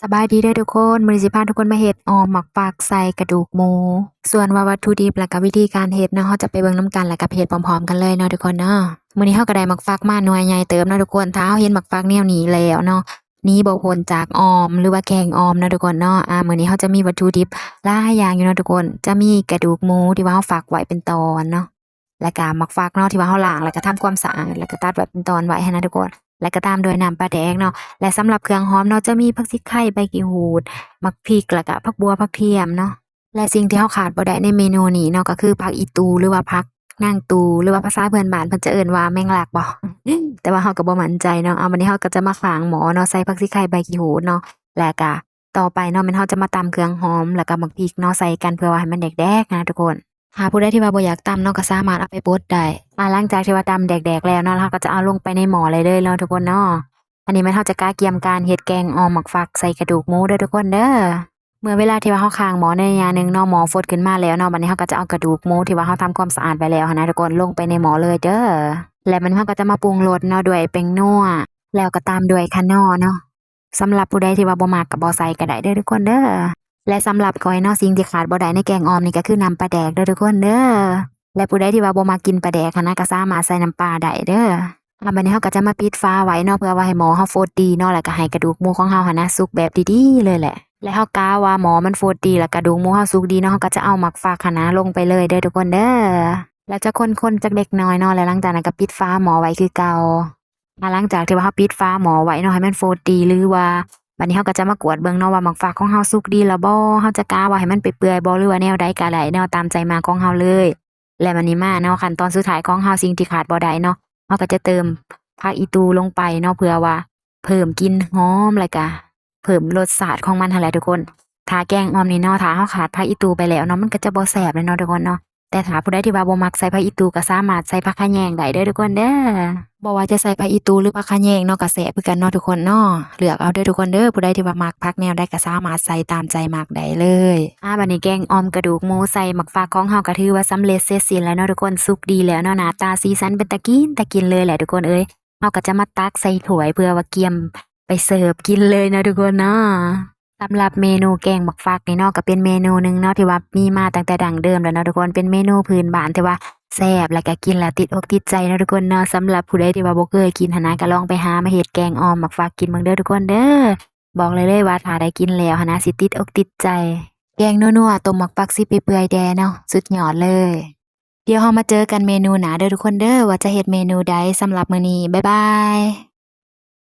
สบายดีเด้อทุกคนมื้อนี้สิพาทุกคนมาเฮ็ดออมหมักฝากใส่กระดูกหมูส่วนว่าวัตถุดิบแล้วก็วิธีการเฮ็ดเนาะเราจะไปเบิ่งนำกันแล้วก็ไปเฮ็ดพร้อมๆกันเลยเนาะทุกคนเนาะมื้อนี้เราก็ได้หมักฝากมาหน่วยใหญ่เติบเนาะทุกคนถ้าเราเห็นหมักฝากแนวนี้แล้วเนาะหนีบ่พ้นจากออมหรือว่าแกงออมเนาะทุกคนเนาะมื้อนี้เราจะมีวัตถุดิบหลายอย่างอยู่เนาะทุกคนจะมีกระดูกหมูที่ว่าเราฝากไว้เป็นตอนเนาะแล้วก็หมักฝากเนาะที่ว่าเราล้างแล้วก็ทำความสะอาดแล้วก็ตัดไว้เป็นตอนไว้หั้นนะทุกคนแล้วก็ตามด้วยน้ำปลาแดกเนาะและสำหรับเครื่องหอมเนาะจะมีผักชีไข่ใบกี่หูด มักพริกแล้วก็ผักบัวผักเทียมเนาะและสิ่งที่เราขาดบ่ได้ในเมนูนี้เนาะก็คือผักอีตูหรือว่าผักนางตูหรือว่าภาษาเพื่อนบ้านเพิ่นจะเอิ้นว่าแมงลักบ่ แต่ว่าเราก็บ่มั่นใจเนาะวันนี้เราก็จะมาฝางหม้อเนาะใส่ผักชีไข่ใบขี้หูดเนาะแล้วก็ต่อไปเนาะแม่นเราจะมาตำเครื่องหอมแล้วก็มักพริกเนาะใส่กันเพื่อว่าให้มันแดกๆนะทุกคนหากผู้ใดที่ว่าบ่อยากตำเนาะก็สามารถเอาไปบดได้หลังจากที่ว่าตำแดกๆแล้วเนาะเราก็จะเอาลงไปในหม้อเลยเด้อเนาะทุกคนเนาะ อันนี้แม่นเราจะกาเกียมการเฮ็ดแกงอ่อมหมักฟักใส่กระดูกหมูเด้อทุกคนเด้อเมื่อเวลาที่ว่าเราค้างหม้อในระยะหนึ่งเนาะหม้อฟดขึ้นมาแล้วเนาะบัดนี้เราก็จะเอากระดูกหมูที่ว่าเราทำความสะอาดไว้แล้วหั้นนะทุกคนลงไปในหม้อเลยเด้อและมันเราก็จะมาปรุงรสเนาะด้วยแป้งนัวแล้วก็ตามด้วยคะน้อเนาะสำหรับผู้ใดที่ว่าบ่มักก็บ่ใส่ก็ได้เด้อทุกคนเด้อและสำหรับข้อยเนาะสิ่งที่ขาดบ่ได้ในแกงอ่อมนี่ก็คือน้ำปลาแดกเด้อทุกคนเด้อและผู้ใดที่ว่าบ่มักกินปลาแดกหั้นนะก็สามารถใส่น้ำปลาได้เด้อ บัดนี้เราก็จะมาปิดฝาไว้เนาะเพื่อว่าให้หม้อเราฟดดีเนาะแล้วก็ให้กระดูกหมูของเราหั้นนะสุกแบบดีๆเลยแหละและเรากะว่าหม้อมันฟดดีแล้วกระดูกหมูเราสุกดีเนาะเราก็จะเอาหมักฝากหั้นนะลงไปเลยเด้อทุกคนเด้อแล้วจะคนๆจักเล็กน้อยเนาะแล้วหลังจากนั้นก็ปิดฝาหม้อไว้คือเก่าหลังจากที่ว่าเราปิดฝาหม้อไว้เนาะให้มันฟดดีหรือว่าบัดนี้เราก็จะมากวดเบิ่งเนาะว่าหมักฝากของเราสุกดีแล้วบ่เราจะกะว่าให้มันเปื่อยๆบ่หรือว่าแนวใดก็ได้แนวตามใจมาของเราเลยและบัดนี้มาเนาะขั้นตอนสุดท้ายของเราสิ่งที่ขาดบ่ได้เนาะเราก็จะเติม ผักอีตูลงไปเนาะเพื่อว่าเพิ่มกลิ่นหอมแล้วก็เพิ่มรสชาติของมันหั้นแหละทุกคนถ้าแกงอ่อมนี่เนาะถ้าเราขาดผักอีตูไปแล้วเนาะมันก็จะบ่แซ่บเลยเนาะทุกคนเนาะแต่ถ้าผู้ใดที่ว่าบ่มักใส่ผักอีตูก็สามารถใส่ผักขะแยงได้เด้อทุกคนเด้อบ่ว่าจะใส่ผักอีตูหรือผักขะแยงเนาะก็แซ่บคือกันเนาะทุกคนเนาะเลือกเอาเด้อทุกคนเด้อผู้ใดที่ว่ามักผักแนวใดก็สามารถใส่ตามใจมักได้เลยบัดนี้แกงอ่อมกระดูกหมูใส่หมักฝากของเฮาก็ถือว่าสำเร็จเสร็จสิ้นแล้วเนาะทุกคนสุกดีแล้วเนาะหน้าตาสีสันเป็นตากินเลยแหละทุกคนเอ้ย เราก็จะมาตักใส่ถ้วยเพื่อว่าเกียมไปเสิร์ฟกินเลยนะทุกคนเนาะสำหรับเมนูแกงบักฟักนี่เนาะก็เป็นเมนูหนึ่งเนาะที่ว่ามีมาตั้งแต่ดั้งเดิมแล้วเนาะทุกคนเป็นเมนูพื้นบ้านที่ว่าแซ่บแล้วก็กินแล้วติดอกติดใจเนาะทุกคนเนาะสำหรับผู้ใดที่ว่าบ่เคยกินหั้นนะก็ลองไปหามาเฮ็ดแกงอ่อมบักฟักกินเบิ่งเด้อทุกคนเด้อบอกเลยว่าถ้าได้กินแล้วหั้นนะสิติดอกติดใจแกงนัวๆต้มบักฟักสิเปื่อยๆแดเนาะสุดยอดเลยเดี๋ยวเรามาเจอกันเมนูหน้าเด้อทุกคนเด้อว่าจะเฮ็ดเมนูใดสำหรับมื้อนี้บ๊ายบาย